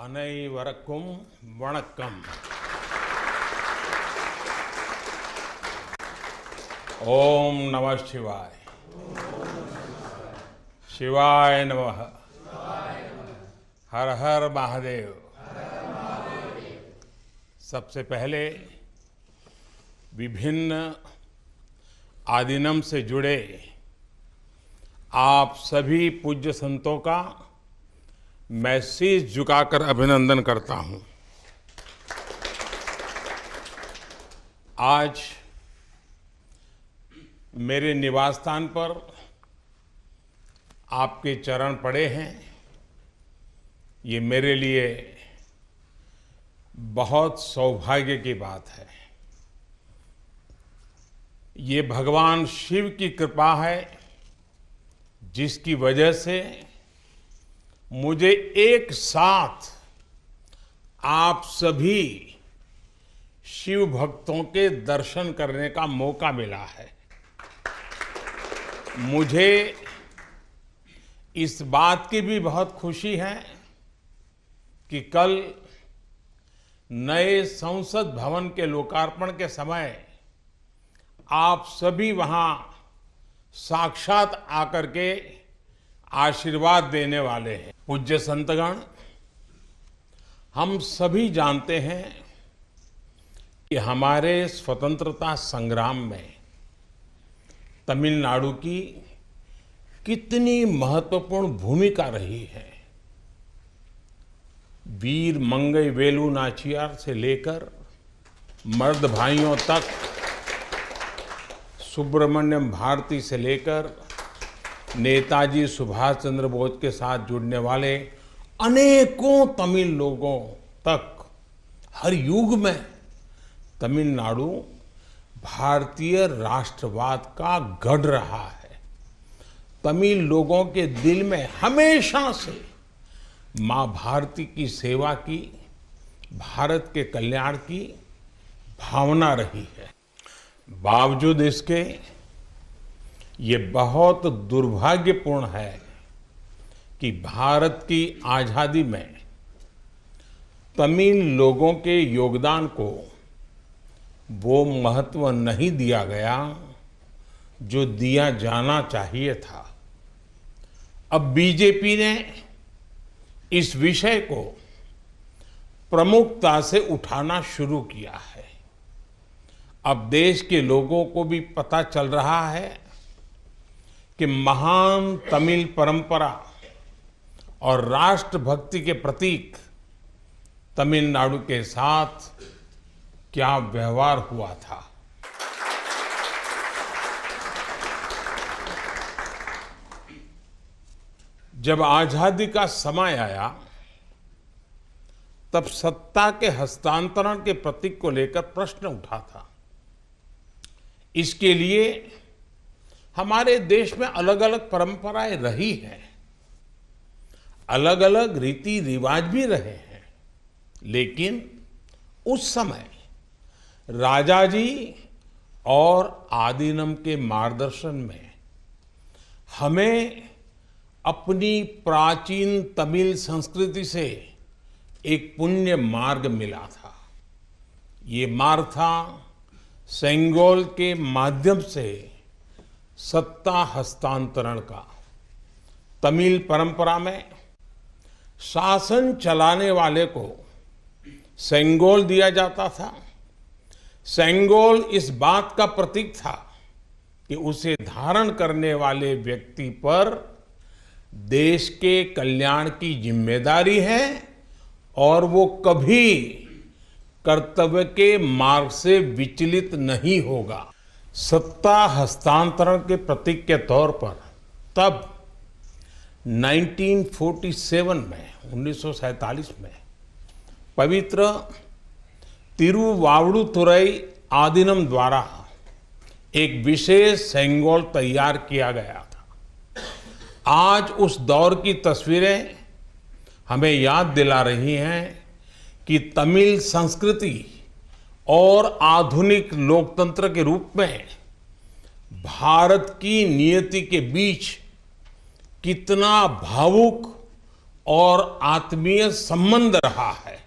அனைவருக்கும் வணக்கம். ஓம் நம சிவாय. शिवाय नमः. हर हर महादेव. सबसे पहले विभिन्न आदिनम से जुड़े आप सभी पूज्य संतों का मैं शीश झुकाकर अभिनंदन करता हूं. आज मेरे निवास स्थान पर आपके चरण पड़े हैं. ये मेरे लिए बहुत सौभाग्य की बात है. ये भगवान शिव की कृपा है जिसकी वजह से मुझे एक साथ आप सभी शिव भक्तों के दर्शन करने का मौका मिला है. मुझे इस बात की भी बहुत खुशी है कि कल नए संसद भवन के लोकार्पण के समय आप सभी वहां साक्षात आकर के आशीर्वाद देने वाले हैं. पूज्य संतगण, हम सभी जानते हैं कि हमारे स्वतंत्रता संग्राम में तमिलनाडु की कितनी महत्वपूर्ण भूमिका रही है. वीर मंगई वेलु नाचियार से लेकर मर्द भाइयों तक, सुब्रमण्यम भारती से लेकर नेताजी सुभाष चंद्र बोस के साथ जुड़ने वाले अनेकों तमिल लोगों तक हर युग में तमिलनाडु भारतीय राष्ट्रवाद का गढ़ रहा है. तमिल लोगों के दिल में हमेशा से मां भारती की सेवा की, भारत के कल्याण की भावना रही है. बावजूद इसके ये बहुत दुर्भाग्यपूर्ण है कि भारत की आजादी में तमिल लोगों के योगदान को वो महत्व नहीं दिया गया जो दिया जाना चाहिए था. अब बीजेपी ने इस विषय को प्रमुखता से उठाना शुरू किया है. अब देश के लोगों को भी पता चल रहा है कि महान तमिल परंपरा और राष्ट्रभक्ति के प्रतीक तमिलनाडु के साथ क्या व्यवहार हुआ था. जब आजादी का समय आया तब सत्ता के हस्तांतरण के प्रतीक को लेकर प्रश्न उठा था. इसके लिए हमारे देश में अलग अलग परंपराएं रही हैं, अलग अलग रीति रिवाज भी रहे हैं. लेकिन उस समय राजाजी और आदीनम के मार्गदर्शन में हमें अपनी प्राचीन तमिल संस्कृति से एक पुण्य मार्ग मिला था. ये मार्ग था सेंगोल के माध्यम से सत्ता हस्तांतरण का. तमिल परंपरा में शासन चलाने वाले को सेंगोल दिया जाता था. सेंगोल इस बात का प्रतीक था कि उसे धारण करने वाले व्यक्ति पर देश के कल्याण की जिम्मेदारी है और वो कभी कर्तव्य के मार्ग से विचलित नहीं होगा. सत्ता हस्तांतरण के प्रतीक के तौर पर तब 1947 में 1947 में पवित्र तिरुवावड़ुतुरई आदीनम द्वारा एक विशेष सेंगोल तैयार किया गया था. आज उस दौर की तस्वीरें हमें याद दिला रही हैं कि तमिल संस्कृति और आधुनिक लोकतंत्र के रूप में भारत की नियति के बीच कितना भावुक और आत्मीय संबंध रहा है।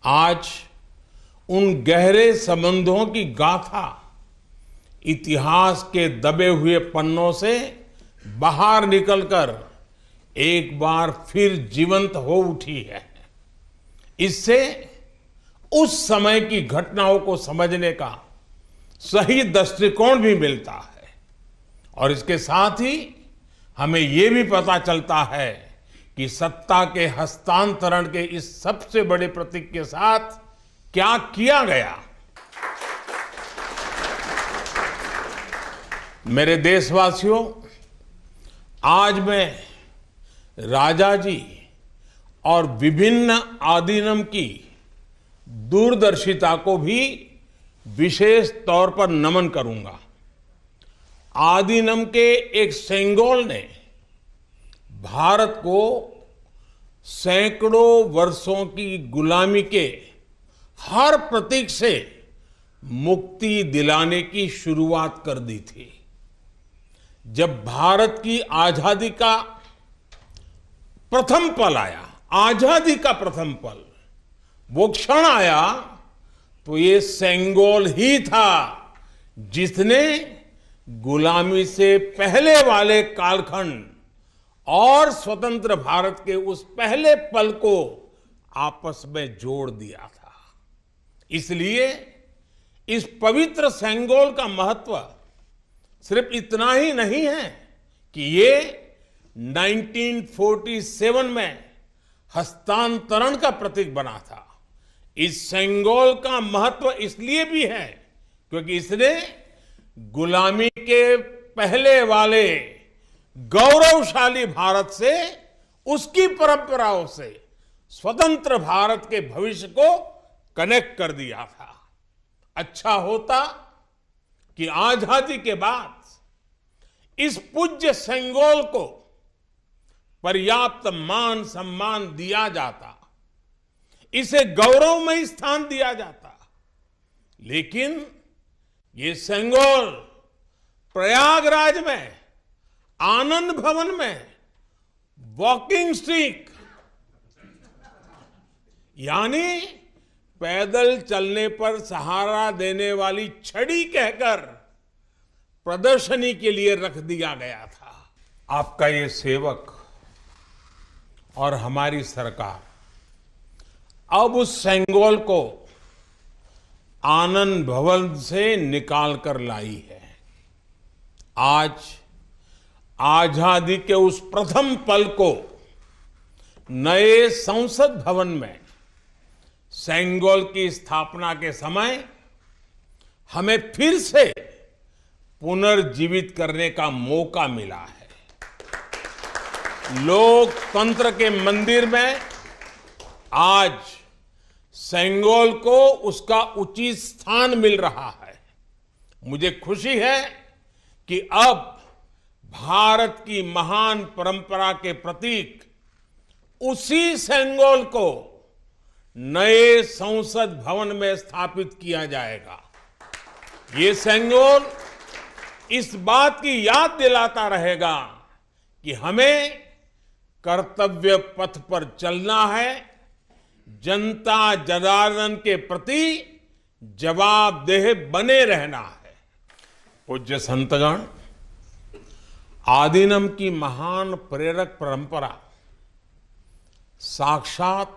आज उन गहरे संबंधों की गाथा इतिहास के दबे हुए पन्नों से बाहर निकलकर एक बार फिर जीवंत हो उठी है। इससे उस समय की घटनाओं को समझने का सही दृष्टिकोण भी मिलता है और इसके साथ ही हमें ये भी पता चलता है कि सत्ता के हस्तांतरण के इस सबसे बड़े प्रतीक के साथ क्या किया गया। मेरे देशवासियों, आज मैं राजा जी और विभिन्न आदीनम की दूरदर्शिता को भी विशेष तौर पर नमन करूंगा। आदीनम के एक सेंगोल ने भारत को सैकड़ों वर्षों की गुलामी के हर प्रतीक से मुक्ति दिलाने की शुरुआत कर दी थी। जब भारत की आजादी का प्रथम पल आया, आजादी का प्रथम पल, वो क्षण आया, तो ये सेंगोल ही था जिसने गुलामी से पहले वाले कालखंड और स्वतंत्र भारत के उस पहले पल को आपस में जोड़ दिया था। इसलिए इस पवित्र सेंगोल का महत्व सिर्फ इतना ही नहीं है कि ये 1947 में हस्तांतरण का प्रतीक बना था। इस सेंगोल का महत्व इसलिए भी है क्योंकि इसने गुलामी के पहले वाले गौरवशाली भारत से, उसकी परंपराओं से स्वतंत्र भारत के भविष्य को कनेक्ट कर दिया था। अच्छा होता कि आजादी के बाद इस पूज्य सेंगोल को पर्याप्त मान सम्मान दिया जाता, इसे गौरवमय स्थान दिया जाता। लेकिन ये सेंगोल प्रयागराज में, आनंद भवन में वॉकिंग स्टिक यानी पैदल चलने पर सहारा देने वाली छड़ी कहकर प्रदर्शनी के लिए रख दिया गया था। आपका ये सेवक और हमारी सरकार अब उस सेंगोल को आनंद भवन से निकाल कर लाई है। आज आजादी के उस प्रथम पल को नए संसद भवन में सेंगोल की स्थापना के समय हमें फिर से पुनर्जीवित करने का मौका मिला है। लोकतंत्र के मंदिर में आज सेंगोल को उसका उचित स्थान मिल रहा है। मुझे खुशी है कि अब भारत की महान परंपरा के प्रतीक उसी सेंगोल को नए संसद भवन में स्थापित किया जाएगा। ये सेंगोल इस बात की याद दिलाता रहेगा कि हमें कर्तव्य पथ पर चलना है, जनता जनार्दन के प्रति जवाबदेह बने रहना है। पूज्य संतगण, आदीनम की महान प्रेरक परंपरा साक्षात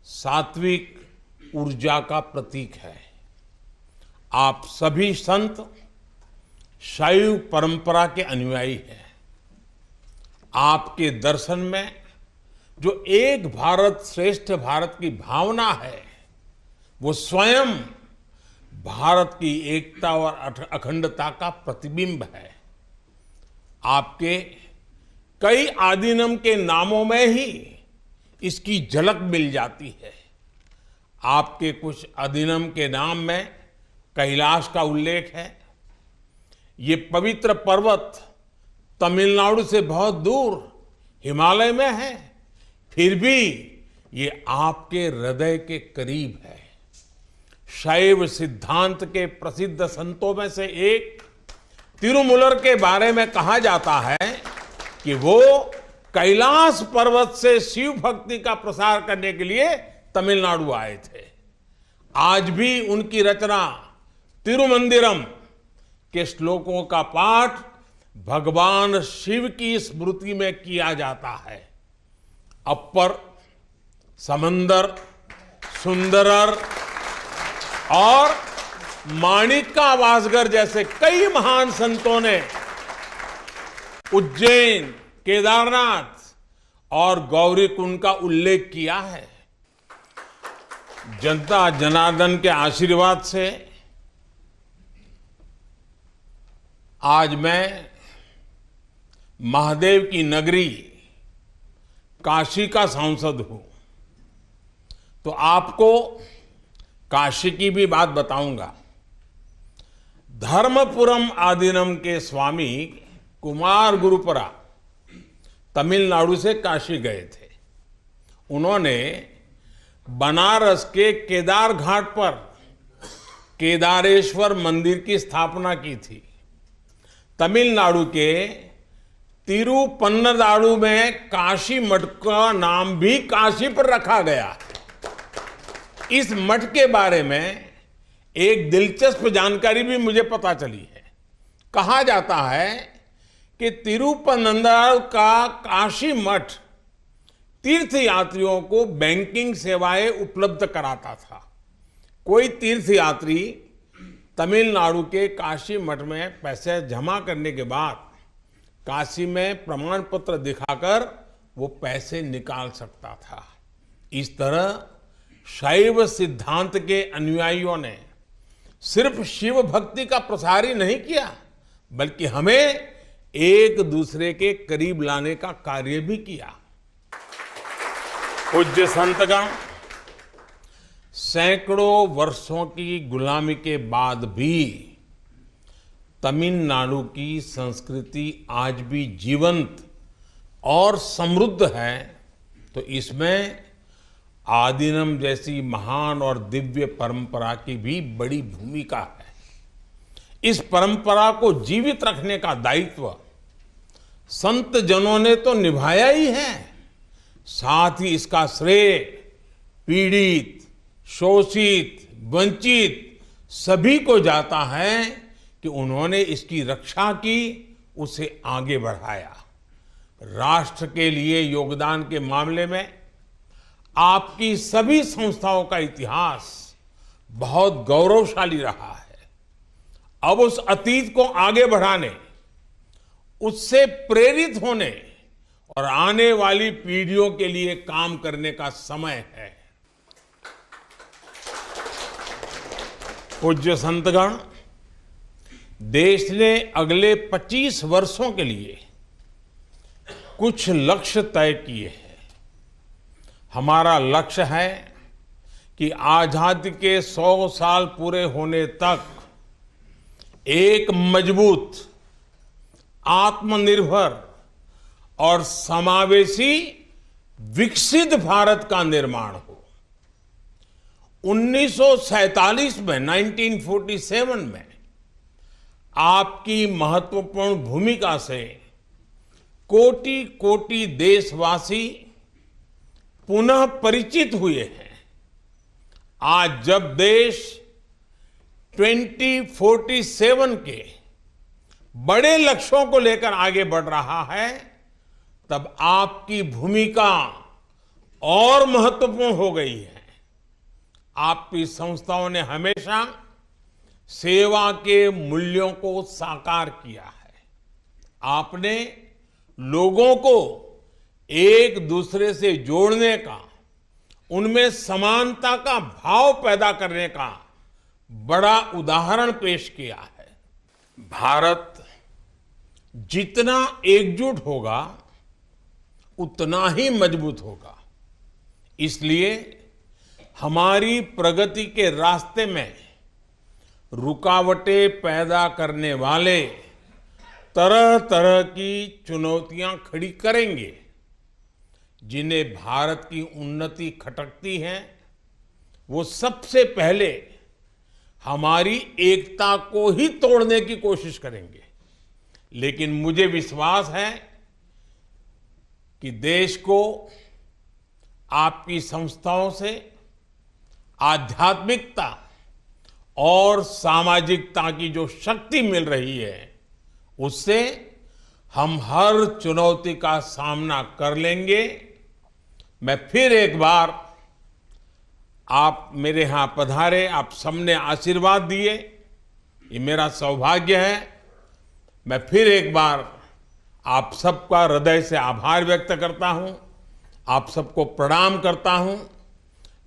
सात्विक ऊर्जा का प्रतीक है। आप सभी संत शैव परंपरा के अनुयायी हैं। आपके दर्शन में जो एक भारत श्रेष्ठ भारत की भावना है, वो स्वयं भारत की एकता और अखंडता का प्रतिबिंब है। आपके कई आदीनम के नामों में ही इसकी झलक मिल जाती है। आपके कुछ आदीनम के नाम में कैलाश का उल्लेख है। ये पवित्र पर्वत तमिलनाडु से बहुत दूर हिमालय में है, फिर भी ये आपके हृदय के करीब है। शैव सिद्धांत के प्रसिद्ध संतों में से एक तिरुमूलर के बारे में कहा जाता है कि वो कैलाश पर्वत से शिव भक्ति का प्रसार करने के लिए तमिलनाडु आए थे। आज भी उनकी रचना तिरुमंदिरम के श्लोकों का पाठ भगवान शिव की स्मृति में किया जाता है। अपर, समंदर, सुंदरर और माणिका वासगर जैसे कई महान संतों ने उज्जैन, केदारनाथ और गौरीकुंड का उल्लेख किया है। जनता जनार्दन के आशीर्वाद से आज मैं महादेव की नगरी काशी का सांसद हूं, तो आपको काशी की भी बात बताऊंगा। धर्मपुरम आदीनम के स्वामी कुमार गुरुपरा तमिलनाडु से काशी गए थे। उन्होंने बनारस के केदार घाट पर केदारेश्वर मंदिर की स्थापना की थी। तमिलनाडु के तिरुपन्नदारु में काशी मठ का नाम भी काशी पर रखा गया। इस मठ के बारे में एक दिलचस्प जानकारी भी मुझे पता चली है। कहा जाता है कि तिरुपन्नदारु का काशी मठ तीर्थ यात्रियों को बैंकिंग सेवाएं उपलब्ध कराता था। कोई तीर्थ यात्री तमिलनाडु के काशी मठ में पैसे जमा करने के बाद काशी में प्रमाण पत्र दिखाकर वो पैसे निकाल सकता था। इस तरह शैव सिद्धांत के अनुयायियों ने सिर्फ शिव भक्ति का प्रसार ही नहीं किया, बल्कि हमें एक दूसरे के करीब लाने का कार्य भी किया। पूज्य संतगण, सैकड़ों वर्षों की गुलामी के बाद भी तमिलनाडु की संस्कृति आज भी जीवंत और समृद्ध है, तो इसमें आदीनम जैसी महान और दिव्य परंपरा की भी बड़ी भूमिका है। इस परंपरा को जीवित रखने का दायित्व संत जनों ने तो निभाया ही है, साथ ही इसका श्रेय पीड़ित, शोषित, वंचित सभी को जाता है कि उन्होंने इसकी रक्षा की, उसे आगे बढ़ाया। राष्ट्र के लिए योगदान के मामले में आपकी सभी संस्थाओं का इतिहास बहुत गौरवशाली रहा है। अब उस अतीत को आगे बढ़ाने, उससे प्रेरित होने और आने वाली पीढ़ियों के लिए काम करने का समय है। पूज्य संतगण, देश ने अगले 25 वर्षों के लिए कुछ लक्ष्य तय किए हैं। हमारा लक्ष्य है कि आजादी के 100 साल पूरे होने तक एक मजबूत, आत्मनिर्भर और समावेशी विकसित भारत का निर्माण हो। 1947 में 1947 में आपकी महत्वपूर्ण भूमिका से कोटि कोटि देशवासी पुनः परिचित हुए हैं। आज जब देश 2047 के बड़े लक्ष्यों को लेकर आगे बढ़ रहा है, तब आपकी भूमिका और महत्वपूर्ण हो गई है। आपकी संस्थाओं ने हमेशा सेवा के मूल्यों को साकार किया है। आपने लोगों को एक दूसरे से जोड़ने का, उनमें समानता का भाव पैदा करने का बड़ा उदाहरण पेश किया है। भारत जितना एकजुट होगा उतना ही मजबूत होगा। इसलिए हमारी प्रगति के रास्ते में रुकावटें पैदा करने वाले तरह तरह की चुनौतियां खड़ी करेंगे। जिन्हें भारत की उन्नति खटकती है, वो सबसे पहले हमारी एकता को ही तोड़ने की कोशिश करेंगे। लेकिन मुझे विश्वास है कि देश को आपकी संस्थाओं से आध्यात्मिकता और सामाजिकता की जो शक्ति मिल रही है, उससे हम हर चुनौती का सामना कर लेंगे। मैं फिर एक बार, आप मेरे यहाँ पधारे, आप सबने आशीर्वाद दिए, ये मेरा सौभाग्य है। मैं फिर एक बार आप सबका हृदय से आभार व्यक्त करता हूं, आप सबको प्रणाम करता हूं।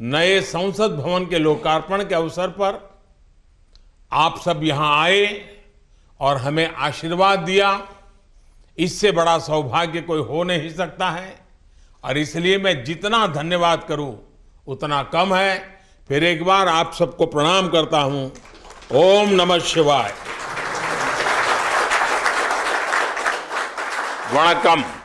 नए संसद भवन के लोकार्पण के अवसर पर आप सब यहां आए और हमें आशीर्वाद दिया, इससे बड़ा सौभाग्य कोई हो नहीं सकता है। और इसलिए मैं जितना धन्यवाद करूं उतना कम है। फिर एक बार आप सबको प्रणाम करता हूं। ओम नमः शिवाय। वणक्कम।